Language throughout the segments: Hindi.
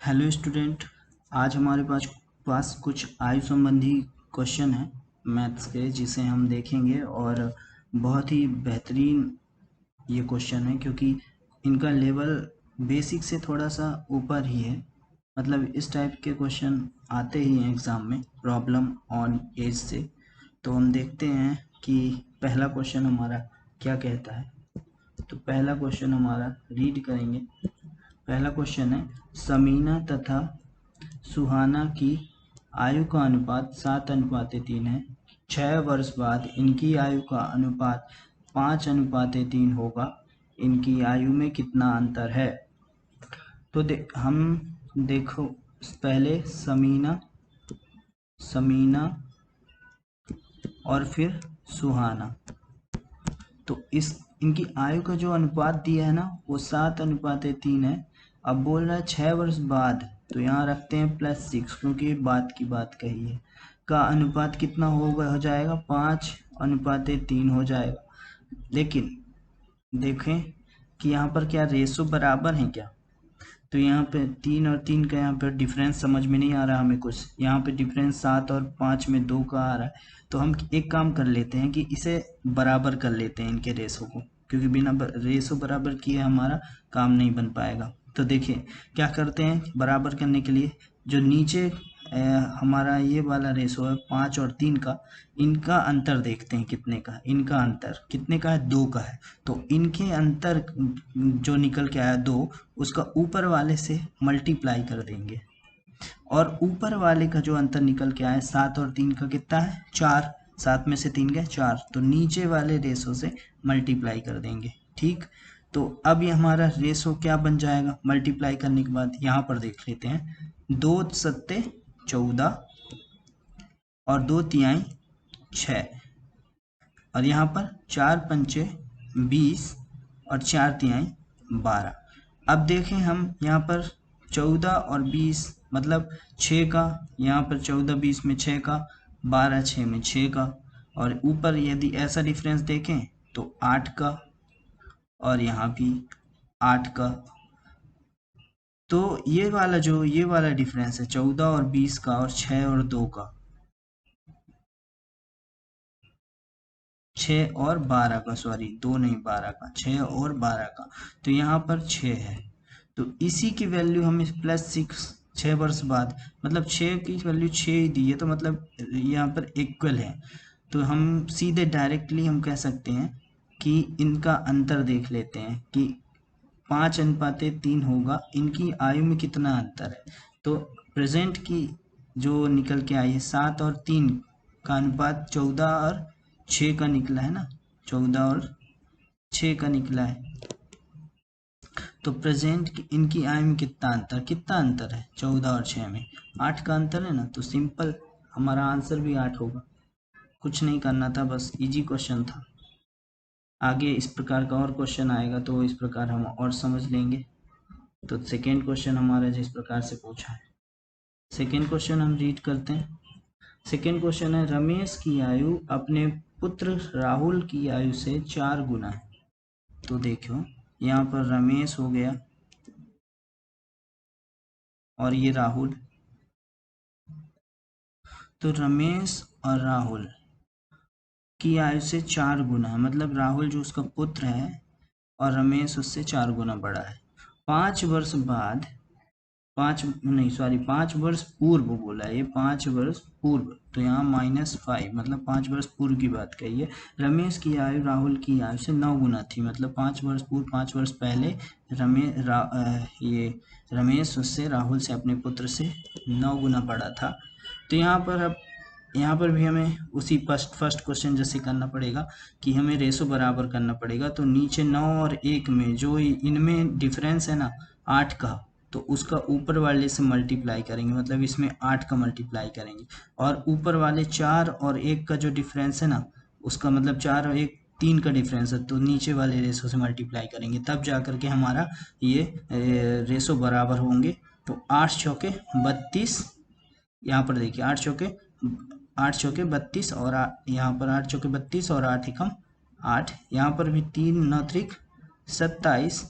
Hello student. आज हमारे पास कुछ आयु संबंधी क्वेश्चन है मैथ्स के, जिसे हम देखेंगे। और बहुत ही बेहतरीन ये क्वेश्चन है, क्योंकि इनका लेवल बेसिक से थोड़ा सा ऊपर ही है। मतलब इस टाइप के क्वेश्चन आते ही हैं एग्ज़ाम में, प्रॉब्लम ऑन एज से। तो हम देखते हैं कि पहला क्वेश्चन हमारा क्या कहता है। तो पहला क्वेश्चन हमारा रीड करेंगे। पहला क्वेश्चन है, समीना तथा सुहाना की आयु का अनुपात 7:3 है। 6 वर्ष बाद इनकी आयु का अनुपात 5:3 होगा। इनकी आयु में कितना अंतर है? तो हम देखो, पहले समीना और फिर सुहाना। तो इनकी आयु का जो अनुपात दिया है ना, वो 7:3 है। अब बोल रहा है 6 वर्ष बाद, तो यहाँ रखते हैं +6, क्योंकि बात की बात कही है। का अनुपात कितना हो जाएगा? 5:3 हो जाएगा। लेकिन देखें कि यहाँ पर क्या रेशो बराबर है क्या? तो यहाँ पे 3 और 3 का यहाँ पे डिफरेंस समझ में नहीं आ रहा हमें कुछ। यहाँ पे डिफरेंस 7 और 5 में 2 का आ रहा है। तो हम एक काम कर लेते हैं कि इसे बराबर कर लेते हैं इनके रेशो को, क्योंकि बिना रेशो बराबर किए हमारा काम नहीं बन पाएगा। तो देखिए क्या करते हैं बराबर करने के लिए। जो नीचे हमारा ये वाला रेशो है 5 और 3 का, इनका अंतर देखते हैं कितने का। इनका अंतर कितने का है? 2 का है। तो इनके अंतर जो निकल के आया 2, उसका ऊपर वाले से मल्टीप्लाई कर देंगे। और ऊपर वाले का जो अंतर निकल के आया 7 और 3 का कितना है? 4। 7 में से 3 गए 4, तो नीचे वाले रेशो से मल्टीप्लाई कर देंगे। ठीक, तो अब ये हमारा रेशो क्या बन जाएगा मल्टीप्लाई करने के बाद? यहाँ पर देख लेते हैं। 2 सत्ते 14 और 2 तिहाई 6, और यहाँ पर 4 पंचे 20 और 4 तिहाई 12। अब देखें हम यहाँ पर 14 और 20 मतलब 6 का, यहाँ पर 14 20 में 6 का, 12 6 में 6 का, और ऊपर यदि ऐसा डिफरेंस देखें तो 8 का, और यहाँ भी 8 का। तो ये वाला डिफरेंस है 14 और 20 का, और 6 और 2 का, 6 और 12 का, सॉरी 2 नहीं 12 का, 6 और 12 का। तो यहाँ पर 6 है। तो इसी की वैल्यू हम इस +6 6 वर्ष बाद, मतलब 6 की वैल्यू 6 ही दी है, तो मतलब यहाँ पर इक्वल है। तो हम सीधे डायरेक्टली हम कह सकते हैं कि इनका अंतर देख लेते हैं कि 5:3 होगा। इनकी आयु में कितना अंतर है? तो प्रेजेंट की जो निकल के आई है 7 और 3 का अनुपात 14 और 6 का निकला है ना, 14 और 6 का निकला है। तो प्रेजेंट की इनकी आयु में कितना अंतर है? 14 और 6 में 8 का अंतर है ना। तो सिंपल हमारा आंसर भी 8 होगा। कुछ नहीं करना था, बस इजी क्वेश्चन था। आगे इस प्रकार का और क्वेश्चन आएगा तो इस प्रकार हम और समझ लेंगे। तो सेकेंड क्वेश्चन हमारा जिस प्रकार से पूछा है, सेकेंड क्वेश्चन हम रीड करते हैं। सेकेंड क्वेश्चन है, रमेश की आयु अपने पुत्र राहुल की आयु से 4 गुना है। तो देखो यहाँ पर रमेश हो गया और ये राहुल। तो रमेश और राहुल की आयु से 4 गुना है, मतलब राहुल जो उसका पुत्र है और रमेश उससे 4 गुना बड़ा है। 5 वर्ष बाद, 5 वर्ष पूर्व बोला है, ये 5 वर्ष पूर्व, तो यहाँ -5, मतलब 5 वर्ष पूर्व की बात कही है। रमेश की आयु राहुल की आयु से 9 गुना थी, मतलब 5 वर्ष पूर्व, 5 वर्ष पहले ये रमेश उससे, राहुल से, अपने पुत्र से 9 गुना बड़ा था। तो यहाँ पर भी हमें उसी फर्स्ट क्वेश्चन जैसे करना पड़ेगा कि हमें रेशो बराबर करना पड़ेगा। तो नीचे 9 और 1 में जो इनमें डिफरेंस है ना 8 का, तो उसका ऊपर वाले से मल्टीप्लाई करेंगे, मतलब इसमें 8 का मल्टीप्लाई करेंगे। और ऊपर वाले 4 और 1 का जो डिफरेंस है ना, उसका मतलब 4 और 1 3 का डिफरेंस है, तो नीचे वाले रेशो से मल्टीप्लाई करेंगे, तब जा करके हमारा ये रेशो बराबर होंगे। तो 8 चौके 32, यहाँ पर देखिए 8 चौके 32, और यहाँ पर 8 चौके 32 और 8 एकम 8, यहाँ पर भी 3 9 त्रिक 27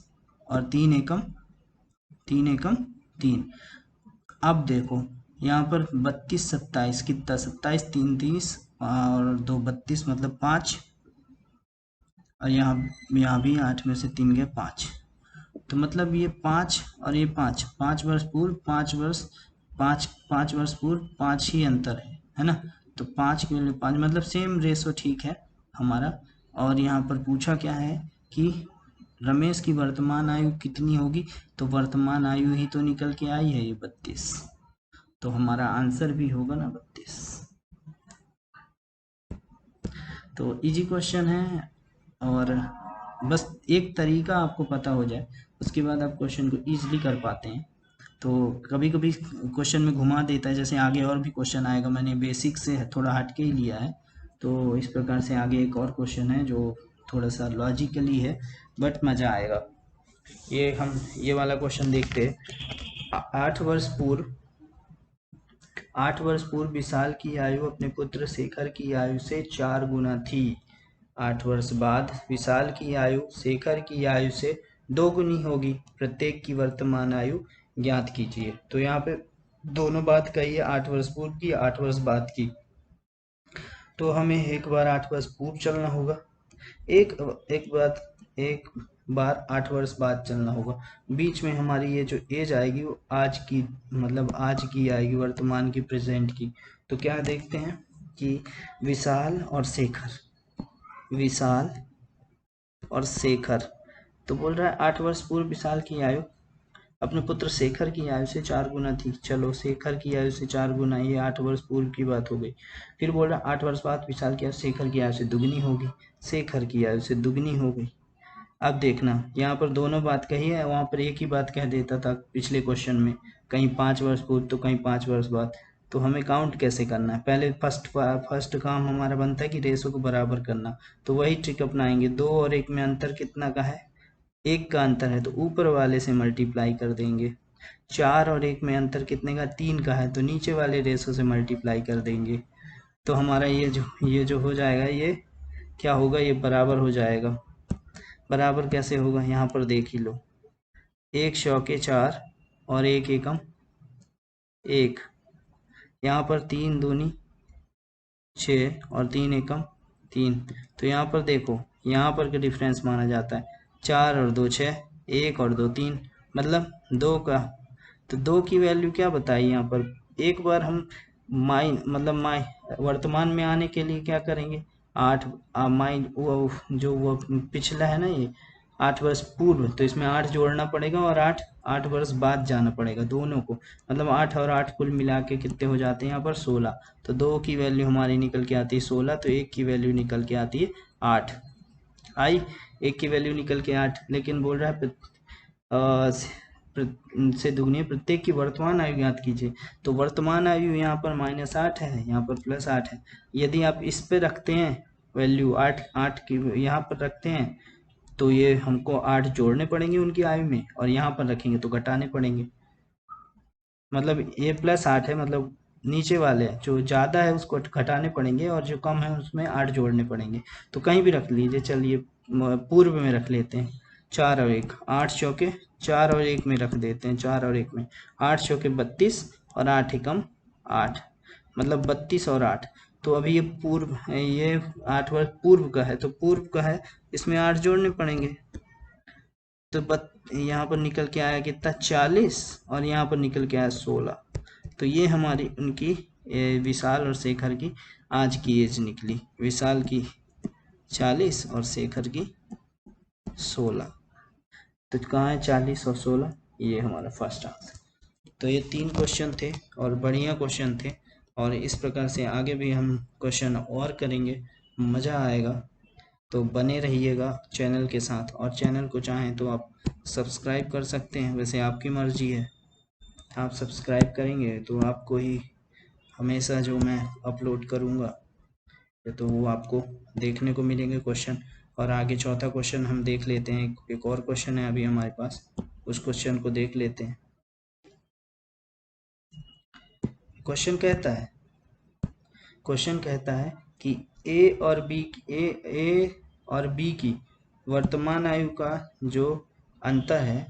और 3 एकम 3। अब देखो यहाँ पर 32 27 कितना, 27 3 30 और 2 32 मतलब 5, और यहाँ भी 8 में से 3 गए 5, तो मतलब ये 5 और ये 5, 5 वर्ष पूर्व 5 वर्ष 5 वर्ष पूर्व 5 ही अंतर है ना। तो 5 के लिए 5 मतलब सेम रेशो ठीक है हमारा। और यहाँ पर पूछा क्या है कि रमेश की वर्तमान आयु कितनी होगी, तो वर्तमान आयु ही तो निकल के आई है ये 32, तो हमारा आंसर भी होगा ना 32। तो इजी क्वेश्चन है, और बस एक तरीका आपको पता हो जाए उसके बाद आप क्वेश्चन को इजीली कर पाते हैं। तो कभी कभी क्वेश्चन में घुमा देता है, जैसे आगे और भी क्वेश्चन आएगा, मैंने बेसिक से थोड़ा हट के ही लिया है। तो इस प्रकार से आगे एक और क्वेश्चन है जो थोड़ा सा लॉजिकली है बट मज़ा आएगा। ये वाला क्वेश्चन देखते हैं। 8 वर्ष पूर्व विशाल की आयु अपने पुत्र शेखर की आयु से 4 गुना थी। 8 वर्ष बाद विशाल की आयु शेखर की आयु से 2 गुनी होगी। प्रत्येक की वर्तमान आयु ज्ञात कीजिए। तो यहाँ पे दोनों बात कही है, 8 वर्ष पूर्व की, 8 वर्ष बाद की। तो हमें एक बार 8 वर्ष पूर्व चलना होगा, एक बार 8 वर्ष बाद चलना होगा। बीच में हमारी ये जो एज आएगी वो आज की, मतलब आज की आएगी, वर्तमान की, प्रेजेंट की। तो क्या देखते हैं कि विशाल और शेखर, तो बोल रहा है 8 वर्ष पूर्व विशाल की आयु अपने पुत्र शेखर की आयु से 4 गुना थी। चलो शेखर की आयु से 4 गुना, ये 8 वर्ष पूर्व की बात हो गई। फिर बोल रहा 8 वर्ष बाद विशाल की आयु शेखर की आयु से दुगनी होगी। शेखर की आयु से दुगनी हो गई। अब देखना यहाँ पर दोनों बात कही है, वहाँ पर एक ही बात कह देता था पिछले क्वेश्चन में, कहीं 5 वर्ष पूर्व तो कहीं 5 वर्ष बाद। तो हमें काउंट कैसे करना है, पहले फर्स्ट काम हमारा बनता है कि रेशो को बराबर करना। तो वही ट्रिक अपनाएंगे। 2 और 1 में अंतर कितना का है, 1 का अंतर है, तो ऊपर वाले से मल्टीप्लाई कर देंगे। 4 और 1 में अंतर कितने का, 3 का है, तो नीचे वाले रेशो से मल्टीप्लाई कर देंगे। तो हमारा ये जो हो जाएगा, ये क्या होगा, ये बराबर हो जाएगा। बराबर कैसे होगा, यहाँ पर देख ही लो, 1 चौके 4 और 1 एकम 1, यहाँ पर 3 दूनी 6 और 3 एकम 3। तो यहाँ पर देखो, यहाँ पर का डिफरेंस माना जाता है, 4 और 2 6, 1 और 2 3, मतलब 2 का। तो 2 की वैल्यू क्या बताई यहाँ पर, एक बार हम वर्तमान में आने के लिए क्या करेंगे, 8 वो पिछला है ना, ये 8 वर्ष पूर्व, तो इसमें 8 जोड़ना पड़ेगा और 8 वर्ष बाद जाना पड़ेगा दोनों को, मतलब 8 और 8 कुल मिला के कितने हो जाते हैं यहाँ पर 16। तो 2 की वैल्यू हमारी निकल के आती है 16, तो 1 की वैल्यू निकल के आती है 8। आई 1 की वैल्यू निकल के 8, लेकिन बोल रहा है से दुगनी प्रत्येक की वर्तमान आयु ज्ञात कीजिए। तो वर्तमान आयु यहाँ पर -8 है, यहाँ पर +8 है। यदि आप इस पे रखते हैं वैल्यू 8 की यहाँ पर रखते हैं, तो ये हमको 8 जोड़ने पड़ेंगे उनकी आयु में, और यहाँ पर रखेंगे तो घटाने पड़ेंगे। मतलब ये +8 है, मतलब नीचे वाले जो ज़्यादा है उसको घटाने पड़ेंगे और जो कम है उसमें 8 जोड़ने पड़ेंगे। तो कहीं भी रख लीजिए, चलिए पूर्व में रख लेते हैं, 4 और 1, 8 चौके 4 और 1 में रख देते हैं, 4 और 1 में 8 चौके 32 और 8 एकम 8, मतलब 32 और 8। तो अभी ये पूर्व है, ये 8 वर्ष पूर्व का है, तो पूर्व का है, इसमें 8 जोड़ने पड़ेंगे। तो यहाँ पर निकल के आया कितना 40, और यहाँ पर निकल के आया 16। तो ये हमारी उनकी विशाल और शेखर की आज की एज निकली, विशाल की 40 और शेखर की 16। तो कहाँ है 40 और 16, ये हमारा फर्स्ट आंसर। तो ये 3 क्वेश्चन थे और बढ़िया क्वेश्चन थे, और इस प्रकार से आगे भी हम क्वेश्चन और करेंगे, मज़ा आएगा। तो बने रहिएगा चैनल के साथ, और चैनल को चाहें तो आप सब्सक्राइब कर सकते हैं, वैसे आपकी मर्जी है। आप सब्सक्राइब करेंगे तो आपको ही हमेशा जो मैं अपलोड करूँगा तो वो आपको देखने को मिलेंगे क्वेश्चन। और आगे चौथा क्वेश्चन हम देख लेते हैं, एक और क्वेश्चन है अभी हमारे पास, उस क्वेश्चन को देख लेते हैं। क्वेश्चन कहता है कि ए और बी की वर्तमान आयु का जो अंतर है